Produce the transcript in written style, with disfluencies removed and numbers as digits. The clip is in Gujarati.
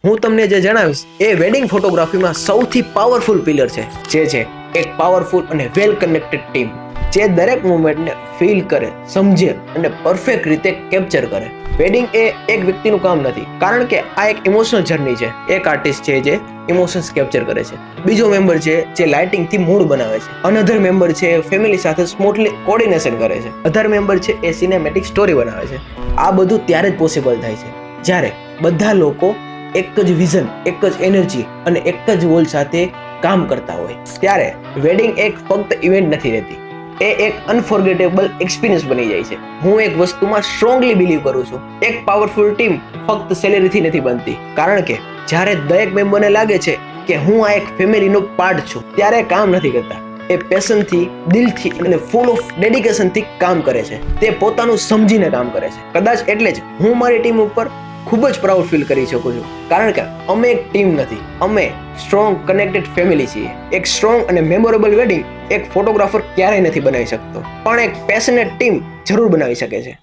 હું તમને જે જણાવીશ એ વેડિંગ ફોટોગ્રાફીમાં સૌથી પાવરફુલ પિલર છે, જે છે એક પાવરફુલ અને વેલ કનેક્ટેડ ટીમ, જે દરેક મુમેન્ટને ફીલ કરે, સમજે અને પરફેક્ટ રીતે કેપ્ચર કરે. વેડિંગ એ એક વ્યક્તિનું કામ નથી, કારણ કે આ એક ઇમોશનલ જર્ની છે. એક આર્ટિસ્ટ છે જે ઇમોશન્સ કેપ્ચર કરે છે, બીજો મેમ્બર છે જે લાઇટિંગથી મૂડ બનાવે છે, અનધર મેમ્બર છે ફેમિલી સાથે સ્મૂથલી કોર્ડિનેશન કરે છે, અધર મેમ્બર છે એ સિનેમેટિક સ્ટોરી બનાવે છે. આ બધું ત્યારે જ પોસિબલ થાય છે જ્યારે બધા લોકો એક જ વિઝન, એક જ એનર્જી અને એક જ ગોલ સાથે કામ કરતા હોય. ત્યારે વેડિંગ એક ફક્ત ઇવેન્ટ નથી રહેતી, એ એક અનફોર્ગેટેબલ એક્સપિરિયન્સ બની જાય છે. હું એક વસ્તુમાં સ્ટ્રોંગલી બિલીવ કરું છું, એક પાવરફુલ ટીમ ફક્ત સેલેરીથી નથી બનતી, કારણ કે જ્યારે દરેક મેમ્બરને લાગે છે કે હું આ એક ફેમિલીનો પાર્ટ છું, ત્યારે કામ નથી કરતા, એ પેશનથી, દિલથી અને ફૂલ ઓફ ડેડિકેશનથી કામ કરે છે. તે પોતાનું સમજીને કામ કરે છે. કદાચ એટલે જ હું મારી ટીમ ઉપર ખૂબ જ પ્રાઉડ ફીલ કરી શકું છું, કારણ કે અમે એક ટીમ નથી, અમે સ્ટ્રોંગ કનેક્ટેડ ફેમિલી છીએ. એક સ્ટ્રોંગ અને મેમોરેબલ વેડિંગ એક ફોટોગ્રાફર ક્યારેય નથી બનાવી શકતો, પણ એક પેશનેટ ટીમ જરૂર બનાવી શકે છે.